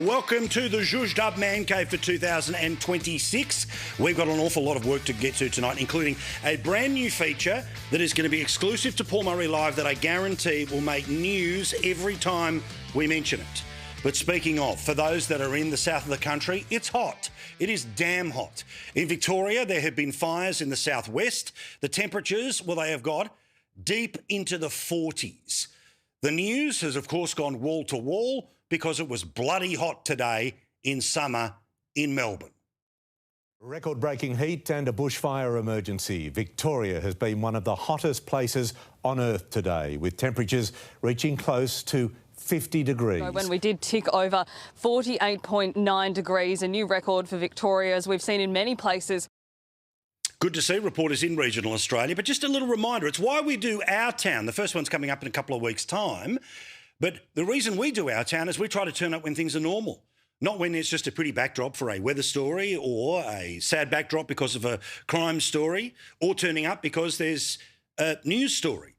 Welcome to the Zhuzhed Up Man Cave for 2026. We've got an awful lot of work to get to tonight, including a brand new feature that is going to be exclusive to Paul Murray Live that I guarantee will make news every time we mention it. But speaking of, for those that are in the south of the country, it's hot. It is damn hot. In Victoria, there have been fires in the southwest. The temperatures, well, they have got deep into the 40s. The news has, of course, gone wall to wall because it was bloody hot today in summer in Melbourne. Record-breaking heat and a bushfire emergency. Victoria has been one of the hottest places on Earth today, with temperatures reaching close to 50 degrees. When we did tick over 48.9 degrees, a new record for Victoria, as we've seen in many places. Good to see reporters in regional Australia, but just a little reminder, it's why we do Our Town. The first one's coming up in a couple of weeks' time. But the reason we do Our Town is we try to turn up when things are normal, not when it's just a pretty backdrop for a weather story or a sad backdrop because of a crime story, or turning up because there's a news story.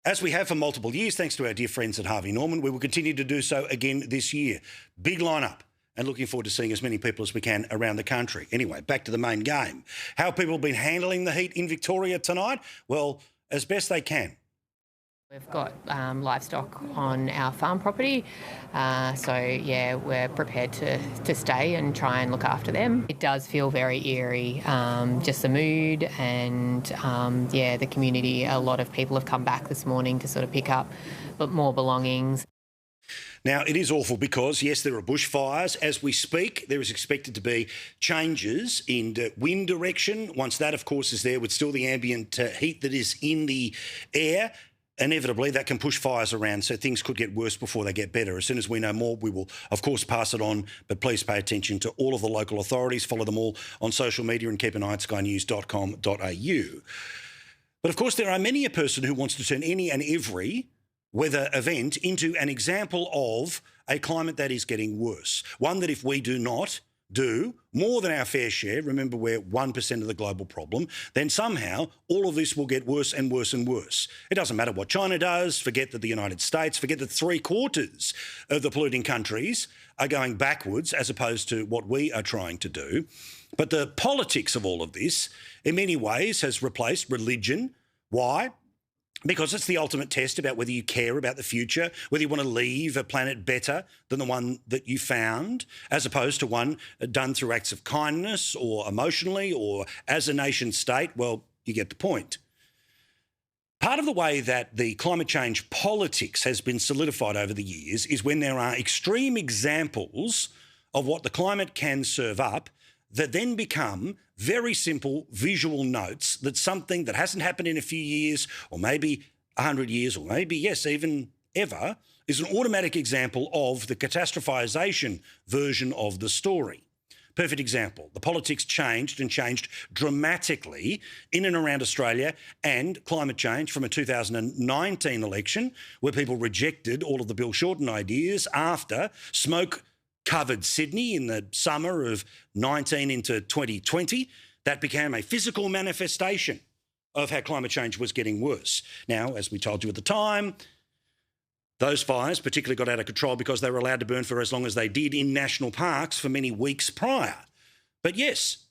As we have for multiple years, thanks to our dear friends at Harvey Norman, we will continue to do so again this year. Big lineup, and looking forward to seeing as many people as we can around the country. Anyway, back to the main game. How have people been handling the heat in Victoria tonight? Well, as best they can. We've got livestock on our farm property, so yeah, we're prepared to stay and try and look after them. It does feel very eerie, just the mood and yeah, the community. A lot of people have come back this morning to sort of pick up more belongings. Now, it is awful because, yes, there are bushfires. As we speak, there is expected to be changes in wind direction. Once that, of course, is there with still the ambient heat that is in the air, inevitably that can push fires around, so things could get worse before they get better. As soon as we know more, we will, of course, pass it on, but please pay attention to all of the local authorities. Follow them all on social media and keep an eye at skynews.com.au. But, of course, there are many a person who wants to turn any and every weather event into an example of a climate that is getting worse, one that if we do not do more than our fair share, remember we're 1% of the global problem, then somehow all of this will get worse and worse and worse. It doesn't matter what China does, forget that the United States, forget that 3/4 of the polluting countries are going backwards as opposed to what we are trying to do. But the politics of all of this in many ways has replaced religion. Why? Because it's the ultimate test about whether you care about the future, whether you want to leave a planet better than the one that you found, as opposed to one done through acts of kindness or emotionally or as a nation state. Well, you get the point. Part of the way that the climate change politics has been solidified over the years is when there are extreme examples of what the climate can serve up that then become very simple visual notes that something that hasn't happened in a few years or maybe 100 years or maybe, yes, even ever, is an automatic example of the catastrophisation version of the story. Perfect example. The politics changed and changed dramatically in and around Australia and climate change from a 2019 election where people rejected all of the Bill Shorten ideas after smoke covered Sydney in the summer of 19 into 2020. That became a physical manifestation of how climate change was getting worse. Now, as we told you at the time, those fires particularly got out of control because they were allowed to burn for as long as they did in national parks for many weeks prior. But yes,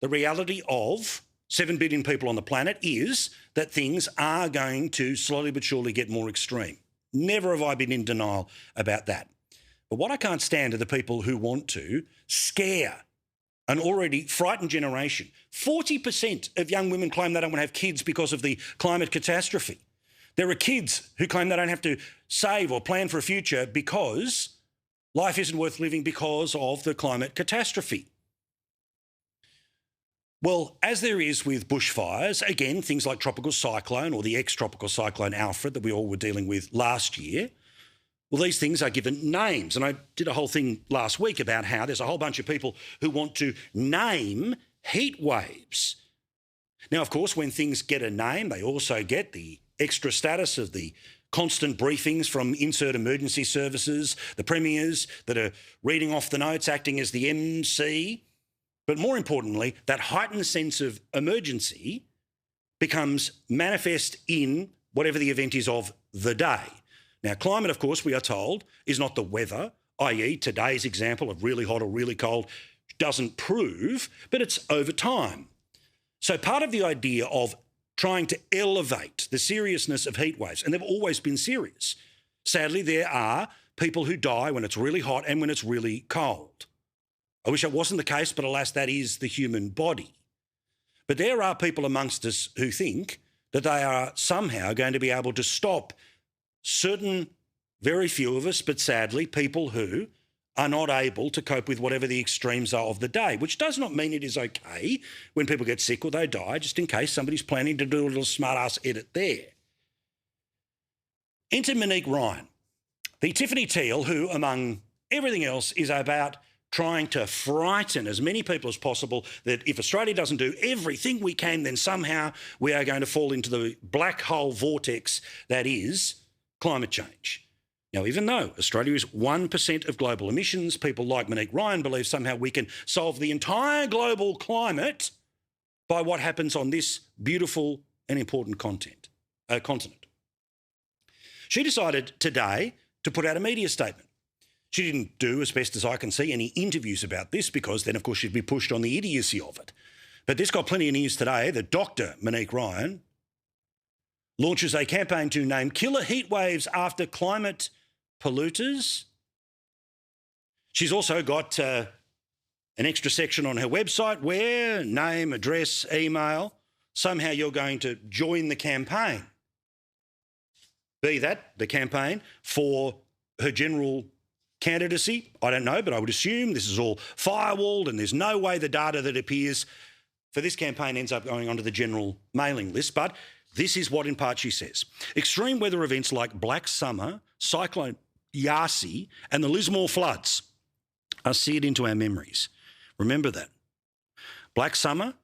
the reality of 7 billion people on the planet is that things are going to slowly but surely get more extreme. Never have I been in denial about that. But what I can't stand are the people who want to scare an already frightened generation. 40% of young women claim they don't want to have kids because of the climate catastrophe. There are kids who claim they don't have to save or plan for a future because life isn't worth living because of the climate catastrophe. Well, as there is with bushfires, again, things like tropical cyclone or the ex-tropical cyclone Alfred that we all were dealing with last year, well, these things are given names. And I did a whole thing last week about how there's a whole bunch of people who want to name heat waves. Now, of course, when things get a name, they also get the extra status of the constant briefings from insert emergency services, the premiers that are reading off the notes, acting as the MC. But more importantly, that heightened sense of emergency becomes manifest in whatever the event is of the day. Now, climate, of course, we are told, is not the weather i.e. today's example of really hot or really cold doesn't prove, but it's over time. So part of the idea of trying to elevate the seriousness of heat waves, and they've always been serious. Sadly, there are people who die when it's really hot and when it's really cold. I wish that wasn't the case, but alas, that is the human body. But there are people amongst us who think that they are somehow going to be able to stop certain, very few of us, but sadly, people who are not able to cope with whatever the extremes are of the day, which does not mean it is okay when people get sick or they die, just in case somebody's planning to do a little smart-ass edit there. Enter Monique Ryan, the Tiffany Teal who, among everything else, is about trying to frighten as many people as possible that if Australia doesn't do everything we can, then somehow we are going to fall into the black hole vortex that is climate change. Now, even though Australia is 1% of global emissions, people like Monique Ryan believe somehow we can solve the entire global climate by what happens on this beautiful and important continent. She decided today to put out a media statement. She didn't do, as best as I can see, any interviews about this because then, of course, she'd be pushed on the idiocy of it. But this got plenty of news today that Dr. Monique Ryan launches a campaign to name killer heat waves after climate polluters. She's also got an extra section on her website where name, address, email, somehow you're going to join the campaign. Be that the campaign for her general candidacy, I don't know, but I would assume this is all firewalled and there's no way the data that appears for this campaign ends up going onto the general mailing list. But this is what in part she says. Extreme weather events like Black Summer, Cyclone Yasi and the Lismore floods are seared into our memories. Remember that. Black Summer,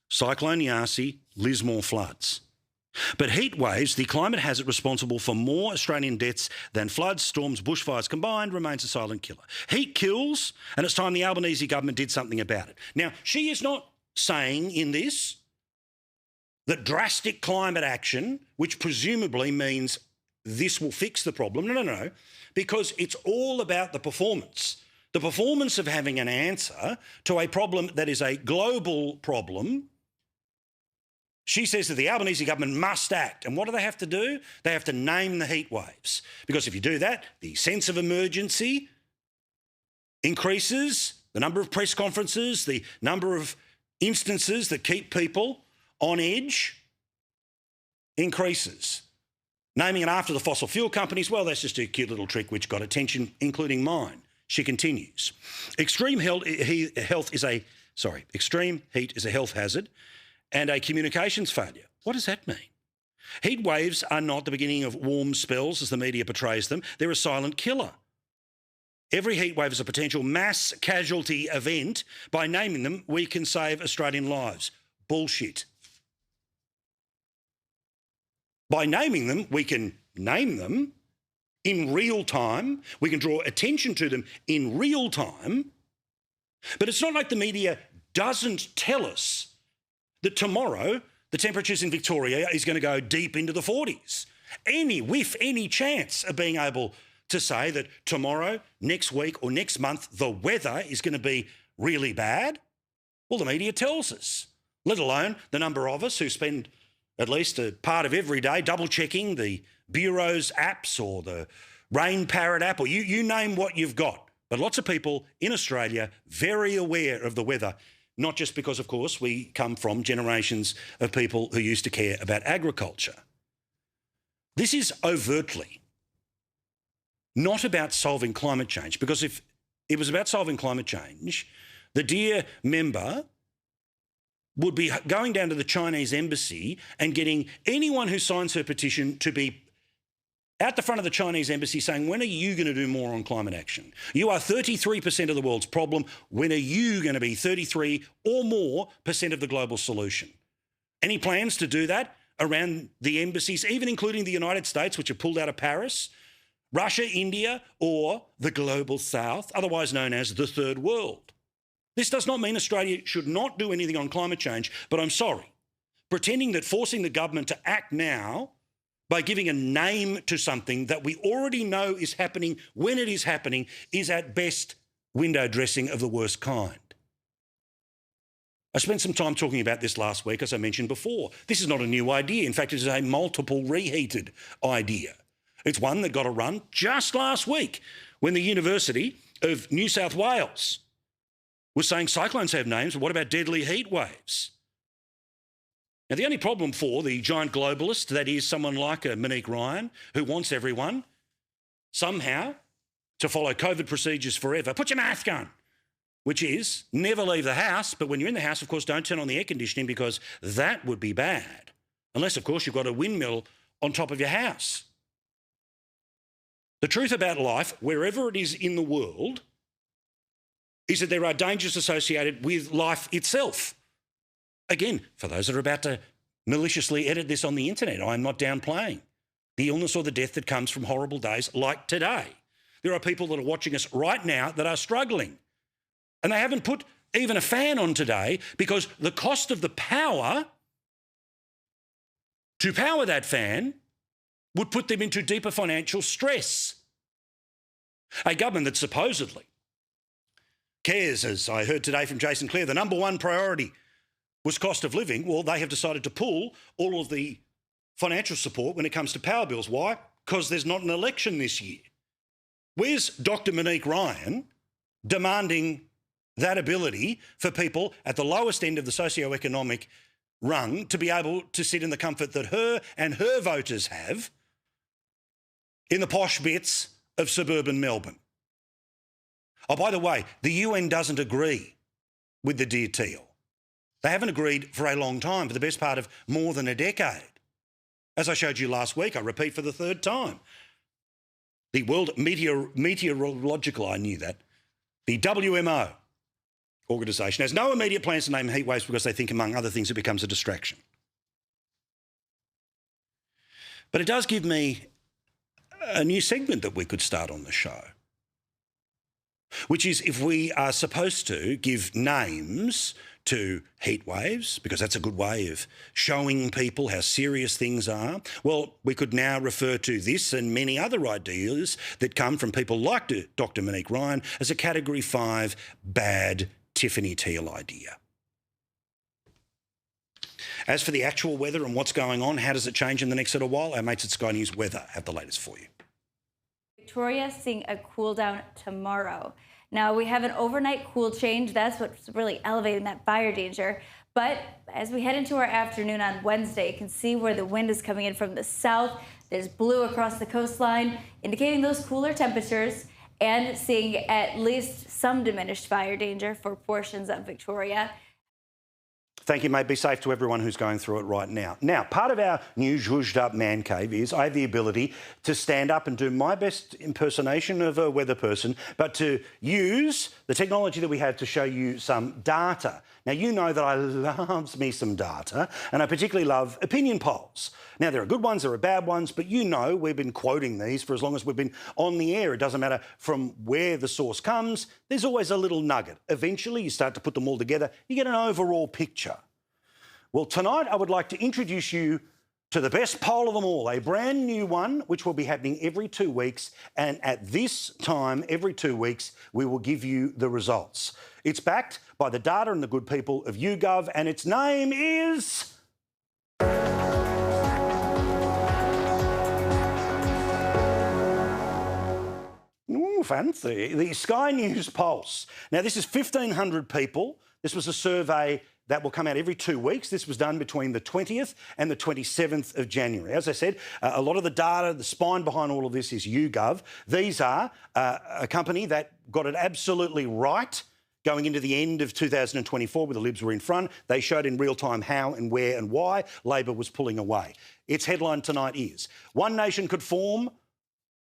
Cyclone Yasi, Lismore floods. But heat waves, the climate hazard responsible for more Australian deaths than floods, storms, bushfires combined, remains a silent killer. Heat kills, and it's time the Albanese government did something about it. Now, she is not saying in this that drastic climate action, which presumably means this will fix the problem. No, because it's all about the performance of having an answer to a problem that is a global problem. She says that the Albanese government must act. And what do they have to do? They have to name the heat waves. Because if you do that, the sense of emergency increases, the number of press conferences, the number of instances that keep people on edge increases. Naming it after the fossil fuel companies, well, that's just a cute little trick which got attention, including mine. She continues. Extreme heat is a health hazard and a communications failure. What does that mean? Heat waves are not the beginning of warm spells as the media portrays them. They're a silent killer. Every heat wave is a potential mass casualty event. By naming them, we can save Australian lives. Bullshit. By naming them, we can name them in real time. We can draw attention to them in real time. But it's not like the media doesn't tell us that tomorrow the temperatures in Victoria is going to go deep into the 40s. Any chance of being able to say that tomorrow, next week or next month, the weather is going to be really bad? Well, the media tells us, let alone the number of us who spend at least a part of every day double-checking the Bureau's apps or the Rain Parrot app, or you name what you've got. But lots of people in Australia very aware of the weather, not just because, of course, we come from generations of people who used to care about agriculture. This is overtly not about solving climate change, because if it was about solving climate change, the dear member would be going down to the Chinese embassy and getting anyone who signs her petition to be out the front of the Chinese embassy saying, when are you going to do more on climate action? You are 33% of the world's problem. When are you going to be 33 or more % of the global solution? Any plans to do that around the embassies, even including the United States, which have pulled out of Paris, Russia, India, or the global south, otherwise known as the third world? This does not mean Australia should not do anything on climate change, but I'm sorry, pretending that forcing the government to act now by giving a name to something that we already know is happening when it is happening is at best window dressing of the worst kind. I spent some time talking about this last week, as I mentioned before. This is not a new idea. In fact, it is a multiple reheated idea. It's one that got a run just last week when the University of New South Wales was saying cyclones have names, but what about deadly heat waves? Now, the only problem for the giant globalist, that is someone like a Monique Ryan, who wants everyone somehow to follow COVID procedures forever, put your mask on, which is never leave the house. But when you're in the house, of course, don't turn on the air conditioning because that would be bad. Unless, of course, you've got a windmill on top of your house. The truth about life, wherever it is in the world, is that there are dangers associated with life itself. Again, for those that are about to maliciously edit this on the internet, I'm not downplaying the illness or the death that comes from horrible days like today. There are people that are watching us right now that are struggling. And they haven't put even a fan on today because the cost of the power to power that fan would put them into deeper financial stress. A government that supposedly cares, as I heard today from Jason Clare, the number one priority was cost of living. Well, they have decided to pull all of the financial support when it comes to power bills. Why? Because there's not an election this year. Where's Dr. Monique Ryan demanding that ability for people at the lowest end of the socio-economic rung to be able to sit in the comfort that her and her voters have in the posh bits of suburban Melbourne? Oh, by the way, the UN doesn't agree with the deal. They haven't agreed for a long time, for the best part of more than a decade. As I showed you last week, I repeat for the third time, the World Meteorological, I knew that, the WMO organisation has no immediate plans to name heat waves because they think, among other things, it becomes a distraction. But it does give me a new segment that we could start on the show, which is if we are supposed to give names to heat waves, because that's a good way of showing people how serious things are, well, we could now refer to this and many other ideas that come from people like Dr. Monique Ryan as a Category 5 bad Tiffany Teal idea. As for the actual weather and what's going on, how does it change in the next little while? Our mates at Sky News Weather have the latest for you. Victoria seeing a cool down tomorrow. Now, we have an overnight cool change. That's what's really elevating that fire danger. But as we head into our afternoon on Wednesday, you can see where the wind is coming in from the south. There's blue across the coastline, indicating those cooler temperatures, and seeing at least some diminished fire danger for portions of Victoria. Thank you, mate. Be safe to everyone who's going through it right now. Now, part of our new zhuzhed up man cave is I have the ability to stand up and do my best impersonation of a weather person, but to use the technology that we have to show you some data. Now, you know that I love me some data, and I particularly love opinion polls. Now, there are good ones, there are bad ones, but you know we've been quoting these for as long as we've been on the air. It doesn't matter from where the source comes, there's always a little nugget. Eventually, you start to put them all together, you get an overall picture. Well, tonight I would like to introduce you to the best poll of them all, a brand new one which will be happening every 2 weeks, and at this time, every 2 weeks, we will give you the results. It's backed by the data and the good people of YouGov, and its name is... Ooh, fancy. The Sky News Pulse. Now, this is 1,500 people. This was a survey that will come out every 2 weeks. This was done between the 20th and the 27th of January. As I said, a lot of the data, the spine behind all of this is YouGov. These are a company that got it absolutely right going into the end of 2024 where the Libs were in front. They showed in real time how and where and why Labor was pulling away. Its headline tonight is, One Nation could form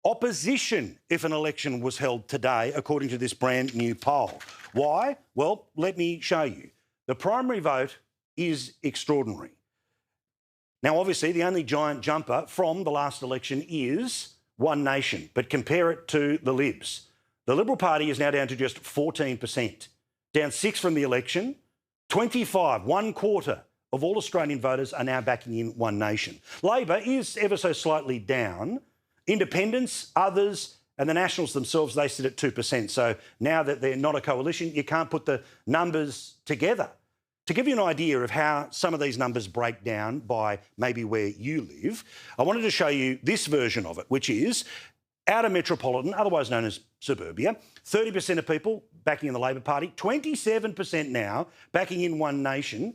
opposition if an election was held today, according to this brand new poll. Why? Well, let me show you. The primary vote is extraordinary. Now, obviously, the only giant jumper from the last election is One Nation, but compare it to the Libs. The Liberal Party is now down to just 14%, down 6 from the election, 25, 1/4 of all Australian voters are now backing in One Nation. Labor is ever so slightly down. Independents, others, and the Nationals themselves, they sit at 2%. So now that they're not a coalition, you can't put the numbers together. To give you an idea of how some of these numbers break down by maybe where you live, I wanted to show you this version of it, which is outer metropolitan, otherwise known as suburbia, 30% of people backing in the Labor Party, 27% now backing in One Nation,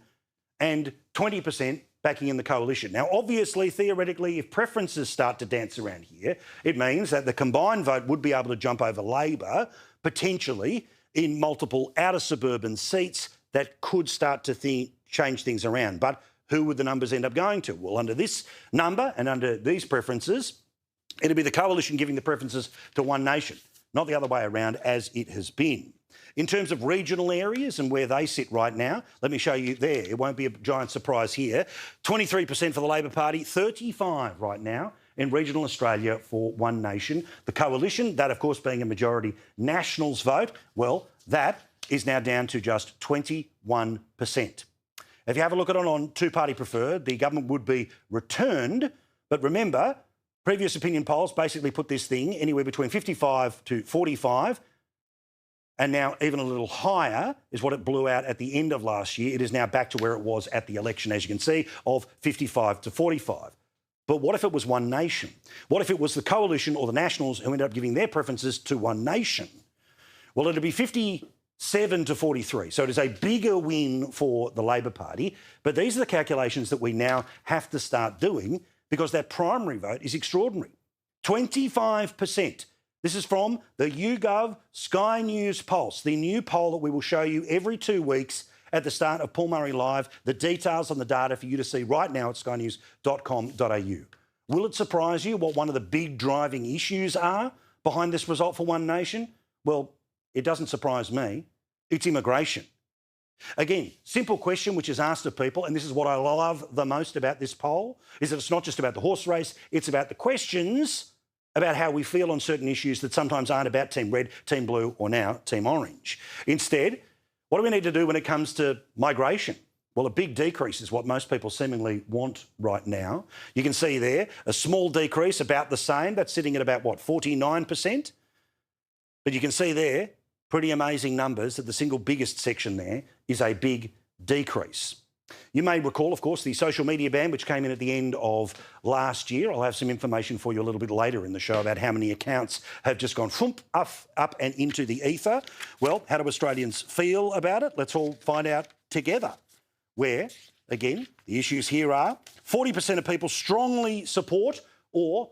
and 20% backing in the coalition. Now, obviously, theoretically, if preferences start to dance around here, it means that the combined vote would be able to jump over Labor, potentially in multiple outer suburban seats that could start to change things around. But who would the numbers end up going to? Well, under this number and under these preferences, it'd be the coalition giving the preferences to One Nation, not the other way around as it has been. In terms of regional areas and where they sit right now, let me show you there. It won't be a giant surprise here. 23% for the Labor Party, 35% right now in regional Australia for One Nation. The coalition, that of course being a majority Nationals vote, well, that is now down to just 21%. If you have a look at it on two-party preferred, the government would be returned. But remember, previous opinion polls basically put this thing anywhere between 55 to 45, and now even a little higher is what it blew out at the end of last year. It is now back to where it was at the election, as you can see, of 55 to 45. But what if it was One Nation? What if it was the coalition or the Nationals who ended up giving their preferences to One Nation? Well, it'd be 57 to 43. So it is a bigger win for the Labor Party. But these are the calculations that we now have to start doing because that primary vote is extraordinary. 25%. This is from the YouGov Sky News Pulse, the new poll that we will show you every 2 weeks at the start of Paul Murray Live. The details on the data for you to see right now at skynews.com.au. Will it surprise you what one of the big driving issues are behind this result for One Nation? Well, it doesn't surprise me. It's immigration. Again, simple question which is asked of people, and this is what I love the most about this poll, is that it's not just about the horse race, it's about the questions about how we feel on certain issues that sometimes aren't about Team Red, Team Blue, or now Team Orange. Instead, what do we need to do when it comes to migration? Well, a big decrease is what most people seemingly want right now. You can see there a small decrease, about the same. That's sitting at about, 49%? But you can see there, pretty amazing numbers, that the single biggest section there is a big decrease. You may recall, of course, the social media ban, which came in at the end of last year. I'll have some information for you a little bit later in the show about how many accounts have just gone up and into the ether. Well, how do Australians feel about it? Let's all find out together. Where, again, the issues here are 40% of people strongly support, or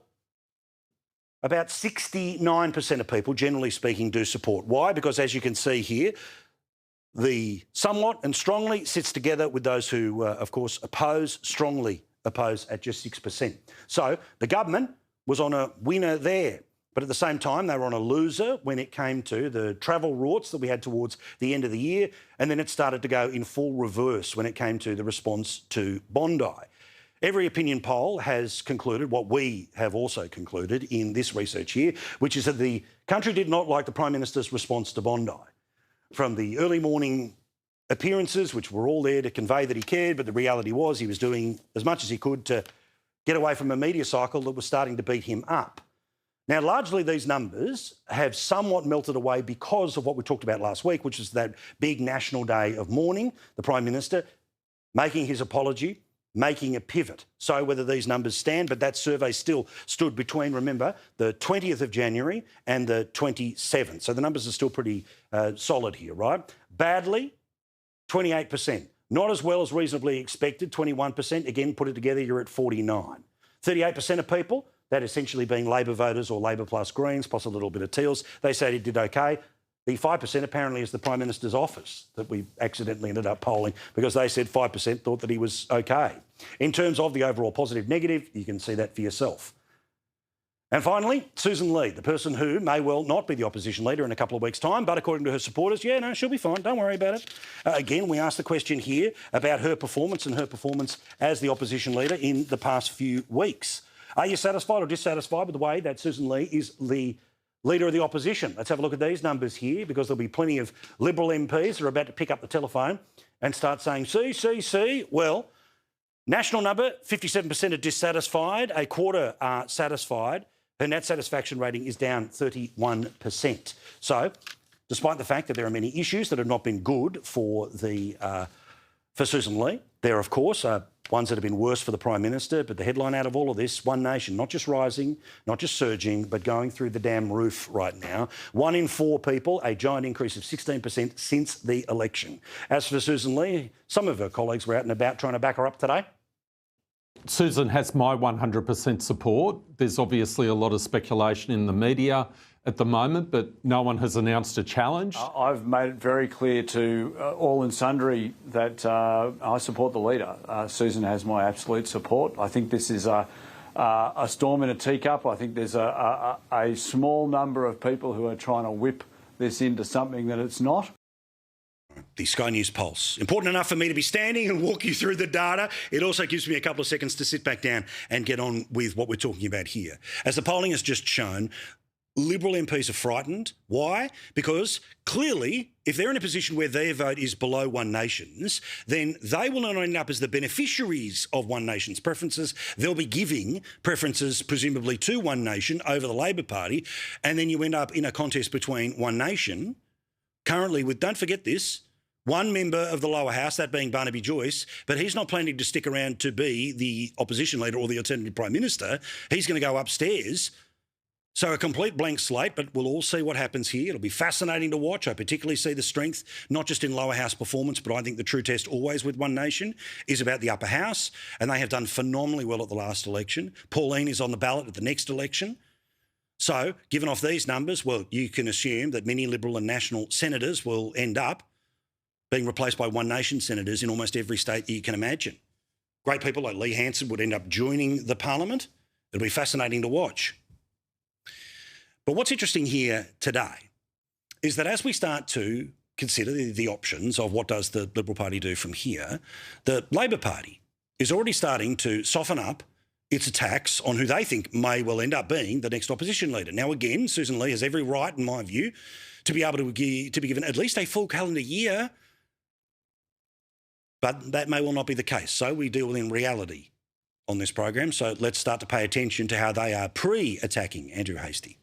about 69% of people, generally speaking, do support. Why? Because as you can see here, the somewhat and strongly sits together with those who, of course, strongly oppose at just 6%. So the government was on a winner there. But at the same time, they were on a loser when it came to the travel routes that we had towards the end of the year. And then it started to go in full reverse when it came to the response to Bondi. Every opinion poll has concluded what we have also concluded in this research here, which is that the country did not like the Prime Minister's response to Bondi. From the early morning appearances, which were all there to convey that he cared, but the reality was he was doing as much as he could to get away from a media cycle that was starting to beat him up. Now, largely these numbers have somewhat melted away because of what we talked about last week, which is that big national day of mourning, the Prime Minister making his apology, making a pivot. So whether these numbers stand, but that survey still stood between, remember, the 20th of January and the 27th. So the numbers are still pretty solid here, right? Badly, 28%. Not as well as reasonably expected, 21%. Again, put it together, you're at 49. 38% of people, that essentially being Labor voters or Labor plus Greens, plus a little bit of Teals, they said it did okay. The 5% apparently is the Prime Minister's office that we accidentally ended up polling, because they said 5% thought that he was okay. In terms of the overall positive negative, you can see that for yourself. And finally, Susan Lee, the person who may well not be the opposition leader in a couple of weeks' time, but according to her supporters, yeah, no, she'll be fine, don't worry about it. Again, we asked the question here about her performance and her performance as the opposition leader in the past few weeks. Are you satisfied or dissatisfied with the way that Susan Lee is the Leader of the Opposition? Let's have a look at these numbers here, because there'll be plenty of Liberal MPs who are about to pick up the telephone and start saying, see. Well, National number, 57% are dissatisfied, a quarter are satisfied. Her net satisfaction rating is down 31%. So, despite the fact that there are many issues that have not been good for Susan Lee, there, of course, are ones that have been worse for the Prime Minister, but the headline out of all of this, One Nation, not just rising, not just surging, but going through the damn roof right now. 1 in 4 people, a giant increase of 16% since the election. As for Susan Lee, some of her colleagues were out and about trying to back her up today. Susan has my 100% support. There's obviously a lot of speculation in the media at the moment, but no one has announced a challenge. I've made it very clear to all and sundry that I support the leader. Susan has my absolute support. I think this is a storm in a teacup. I think there's a small number of people who are trying to whip this into something that it's not. The Sky News Pulse. Important enough for me to be standing and walk you through the data. It also gives me a couple of seconds to sit back down and get on with what we're talking about here. As the polling has just shown, Liberal MPs are frightened. Why? Because clearly, if they're in a position where their vote is below One Nation's, then they will not end up as the beneficiaries of One Nation's preferences. They'll be giving preferences, presumably, to One Nation over the Labor Party, and then you end up in a contest between One Nation, currently with, don't forget this, one member of the lower house, that being Barnaby Joyce, but he's not planning to stick around to be the opposition leader or the alternative Prime Minister. He's going to go upstairs. So a complete blank slate, but we'll all see what happens here. It'll be fascinating to watch. I particularly see the strength, not just in lower house performance, but I think the true test always with One Nation is about the upper house, and they have done phenomenally well at the last election. Pauline is on the ballot at the next election. So, given off these numbers, well, you can assume that many Liberal and National senators will end up being replaced by One Nation senators in almost every state that you can imagine. Great people like Lee Hanson would end up joining the parliament. It'll be fascinating to watch. But what's interesting here today is that as we start to consider the options of what does the Liberal Party do from here, the Labor Party is already starting to soften up its attacks on who they think may well end up being the next opposition leader. Now, again, Susan Lee has every right, in my view, to be able to be given at least a full calendar year, but that may well not be the case. So we deal in reality on this program. So let's start to pay attention to how they are pre-attacking Andrew Hastie.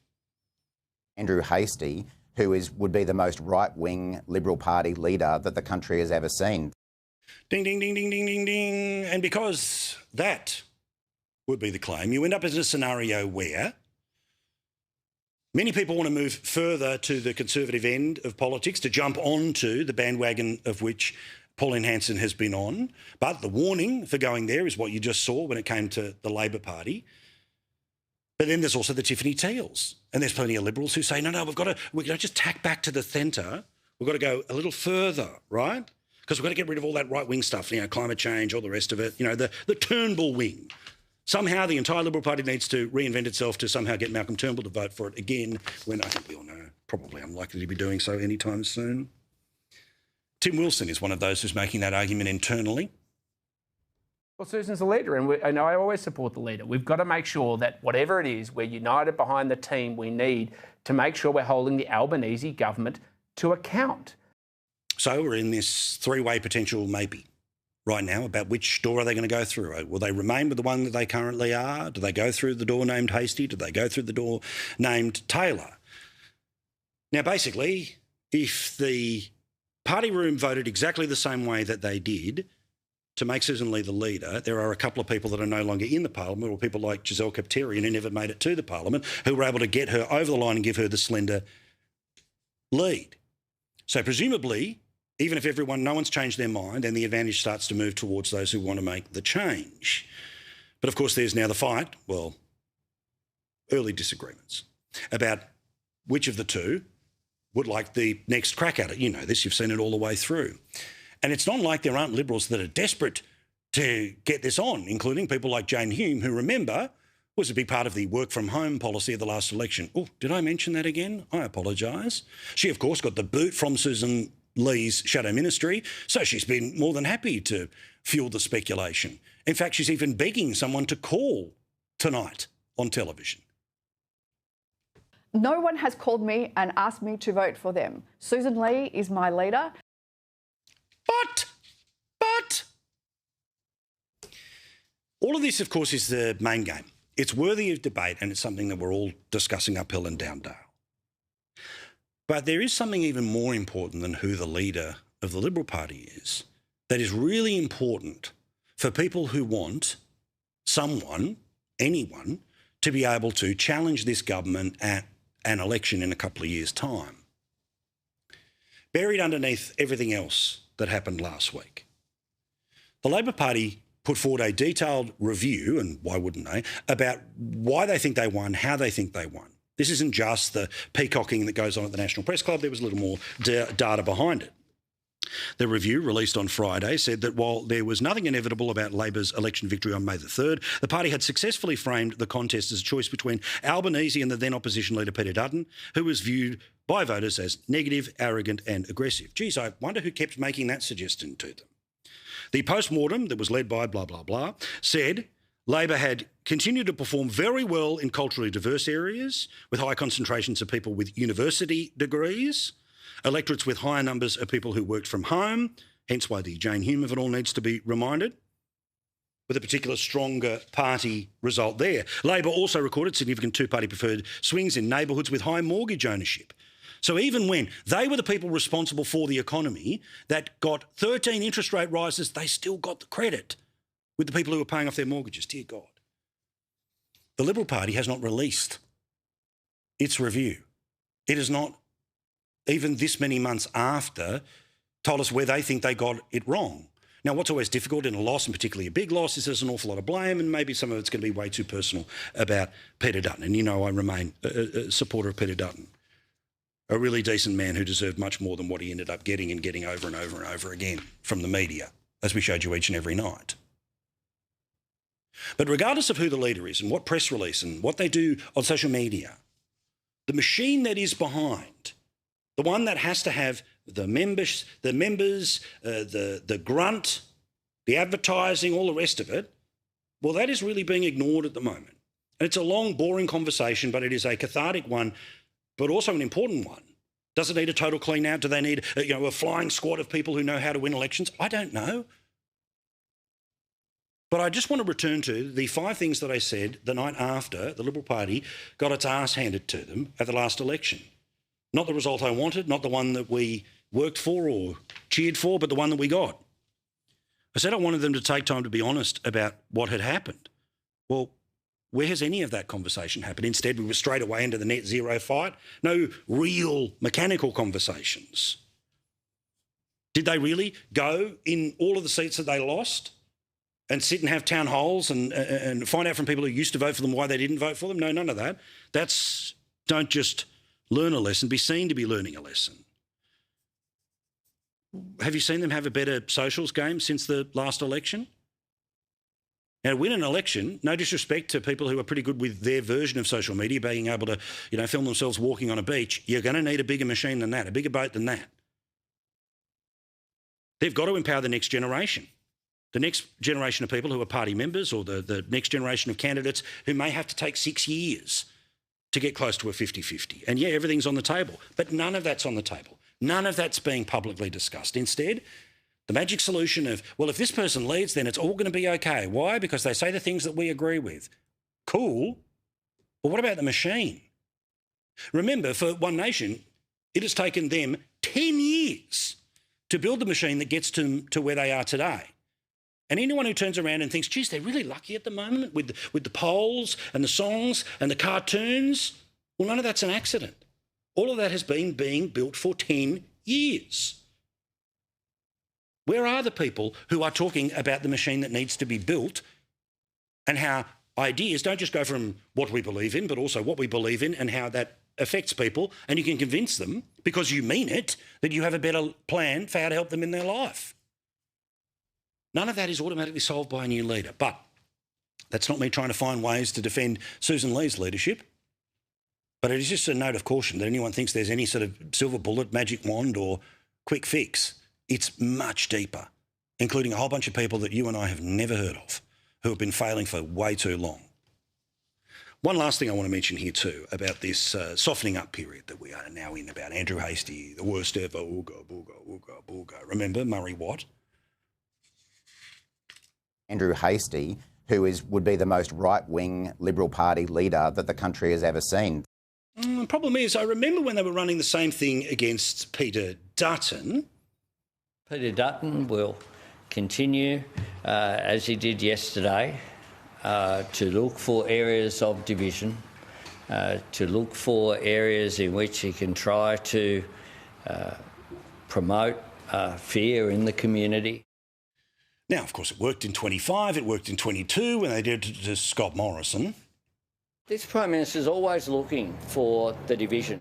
Andrew Hastie, who would be the most right-wing Liberal Party leader that the country has ever seen. Ding, ding, ding, ding, ding, ding, ding. And because that would be the claim, you end up in a scenario where many people want to move further to the Conservative end of politics, to jump onto the bandwagon of which Pauline Hanson has been on. But the warning for going there is what you just saw when it came to the Labor Party. But then there's also the Tiffany Teals. And there's plenty of Liberals who say, no, we've got to just tack back to the centre. We've got to go a little further, right? Because we've got to get rid of all that right-wing stuff, climate change, all the rest of it, the Turnbull wing. Somehow the entire Liberal Party needs to reinvent itself to somehow get Malcolm Turnbull to vote for it again, when I think we all know probably unlikely to be doing so anytime soon. Tim Wilson is one of those who's making that argument internally. Well, Susan's the leader, and I always support the leader. We've got to make sure that whatever it is, we're united behind the team we need to make sure we're holding the Albanese government to account. So we're in this three-way potential maybe right now about which door are they going to go through. Will they remain with the one that they currently are? Do they go through the door named Hastie? Do they go through the door named Taylor? Now, basically, if the party room voted exactly the same way that they did to make Susan Lee the leader, there are a couple of people that are no longer in the parliament, or people like Giselle Kapterian, who never made it to the parliament, who were able to get her over the line and give her the slender lead. So presumably, even if no one's changed their mind, then the advantage starts to move towards those who want to make the change. But of course, there's now the fight, well, early disagreements about which of the two would like the next crack at it. You know this, you've seen it all the way through. And it's not like there aren't Liberals that are desperate to get this on, including people like Jane Hume, who, remember, was a big part of the work-from-home policy of the last election. Oh, did I mention that again? I apologise. She, of course, got the boot from Susan Lee's shadow ministry, so she's been more than happy to fuel the speculation. In fact, she's even begging someone to call tonight on television. No one has called me and asked me to vote for them. Susan Lee is my leader. But All of this, of course, is the main game. It's worthy of debate and it's something that we're all discussing uphill and down dale. But there is something even more important than who the leader of the Liberal Party is that is really important for people who want someone, anyone, to be able to challenge this government at an election in a couple of years' time. Buried underneath everything else that happened last week, the Labor Party put forward a detailed review, and why wouldn't they, about why they think they won, how they think they won. This isn't just the peacocking that goes on at the National Press Club. There was a little more data behind it. The review, released on Friday, said that while there was nothing inevitable about Labor's election victory on May the 3rd, the party had successfully framed the contest as a choice between Albanese and the then opposition leader Peter Dutton, who was viewed by voters as negative, arrogant and aggressive. Geez, I wonder who kept making that suggestion to them. The post-mortem that was led by blah, blah, blah, said Labor had continued to perform very well in culturally diverse areas with high concentrations of people with university degrees, electorates with higher numbers of people who worked from home, hence why the Jane Hume of it all needs to be reminded, with a particular stronger party result there. Labor also recorded significant two-party preferred swings in neighbourhoods with high mortgage ownership. So even when they were the people responsible for the economy that got 13 interest rate rises, they still got the credit with the people who were paying off their mortgages. Dear God. The Liberal Party has not released its review. It has not, even this many months after, told us where they think they got it wrong. Now, what's always difficult in a loss, and particularly a big loss, is there's an awful lot of blame, and maybe some of it's going to be way too personal about Peter Dutton. And you know I remain a supporter of Peter Dutton. A really decent man who deserved much more than what he ended up getting and getting over and over and over again from the media, as we showed you each and every night. But regardless of who the leader is and what press release and what they do on social media, the machine that is behind, the one that has to have the members, the grunt, the advertising, all the rest of it, well, that is really being ignored at the moment. And it's a long, boring conversation, but it is a cathartic one, but also an important one. Does it need a total clean out? Do they need a flying squad of people who know how to win elections? I don't know. But I just want to return to the 5 things that I said the night after the Liberal Party got its arse handed to them at the last election. Not the result I wanted, not the one that we worked for or cheered for, but the one that we got. I said I wanted them to take time to be honest about what had happened. Well, where has any of that conversation happened? Instead, we were straight away into the net zero fight. No real mechanical conversations. Did they really go in all of the seats that they lost and sit and have town halls and find out from people who used to vote for them why they didn't vote for them? No, none of that. Don't just learn a lesson, be seen to be learning a lesson. Have you seen them have a better socials game since the last election? Now, to win an election, no disrespect to people who are pretty good with their version of social media, being able to, film themselves walking on a beach, you're going to need a bigger machine than that, a bigger boat than that. They've got to empower the next generation of people who are party members, or the next generation of candidates who may have to take 6 years to get close to a 50-50. And yeah, everything's on the table, but none of that's on the table. None of that's being publicly discussed. Instead, the magic solution of, well, if this person leads, then it's all going to be okay. Why? Because they say the things that we agree with. Cool. But what about the machine? Remember, for One Nation, it has taken them 10 years to build the machine that gets them to where they are today. And anyone who turns around and thinks, geez, they're really lucky at the moment with the polls and the songs and the cartoons, well, none of that's an accident. All of that has been being built for 10 years. Where are the people who are talking about the machine that needs to be built and how ideas don't just go from what we believe in, but also what we believe in and how that affects people, and you can convince them, because you mean it, that you have a better plan for how to help them in their life? None of that is automatically solved by a new leader. But that's not me trying to find ways to defend Susan Lee's leadership. But it is just a note of caution that anyone thinks there's any sort of silver bullet, magic wand or quick fix. It's much deeper, including a whole bunch of people that you and I have never heard of who have been failing for way too long. One last thing I want to mention here too about this softening up period that we are now in, about Andrew Hastie, the worst ever, ooga, booga, ooga, booga. Remember Murray Watt? Andrew Hastie, would be the most right-wing Liberal Party leader that the country has ever seen. The problem is, I remember when they were running the same thing against Peter Dutton. Peter Dutton will continue, as he did yesterday, to look for areas of division, to look for areas in which he can try to promote fear in the community. Now, of course, it worked in 25, it worked in 22 when they did it to Scott Morrison. This Prime Minister is always looking for the division.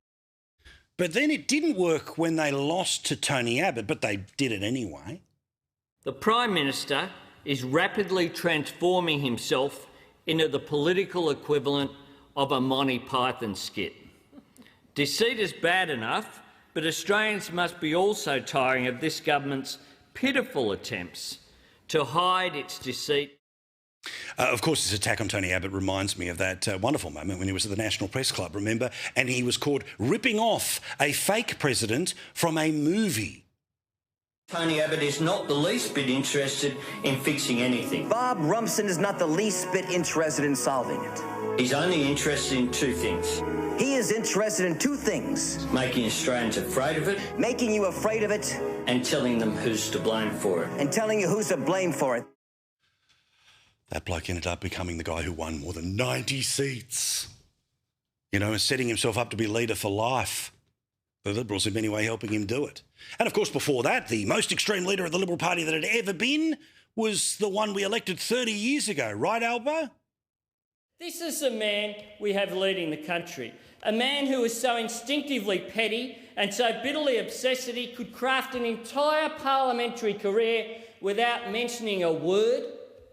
But then it didn't work when they lost to Tony Abbott, but they did it anyway. The Prime Minister is rapidly transforming himself into the political equivalent of a Monty Python skit. Deceit is bad enough, but Australians must be also tiring of this government's pitiful attempts to hide its deceit. Of course, this attack on Tony Abbott reminds me of that wonderful moment when he was at the National Press Club, remember? And he was caught ripping off a fake president from a movie. Tony Abbott is not the least bit interested in fixing anything. Bob Rumson is not the least bit interested in solving it. He's only interested in two things. He is interested in two things. Making Australians afraid of it. Making you afraid of it. And telling them who's to blame for it. And telling you who's to blame for it. That bloke ended up becoming the guy who won more than 90 seats. You know, and setting himself up to be leader for life. The Liberals in many ways helping him do it. And of course, before that, the most extreme leader of the Liberal Party that had ever been was the one we elected 30 years ago. Right, Albo? This is the man we have leading the country. A man who is so instinctively petty and so bitterly obsessed that he could craft an entire parliamentary career without mentioning a word,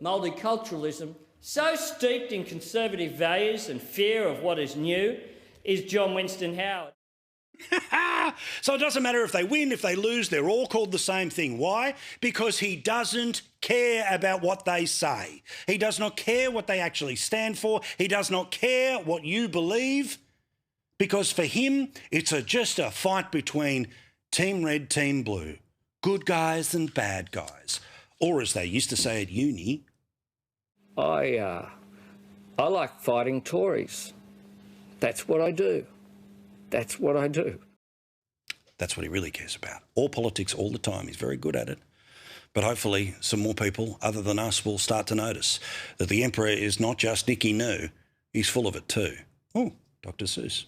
multiculturalism, so steeped in conservative values and fear of what is new, is John Winston Howard. So it doesn't matter if they win, if they lose, they're all called the same thing. Why? Because he doesn't care about what they say. He does not care what they actually stand for. He does not care what you believe. Because for him, it's just a fight between Team Red, Team Blue. Good guys and bad guys. Or as they used to say at uni, I like fighting Tories. That's what I do. That's what I do. That's what he really cares about. All politics, all the time. He's very good at it. But hopefully some more people other than us will start to notice that the Emperor is not just Nicky Noo. He's full of it too. Oh, Dr. Seuss.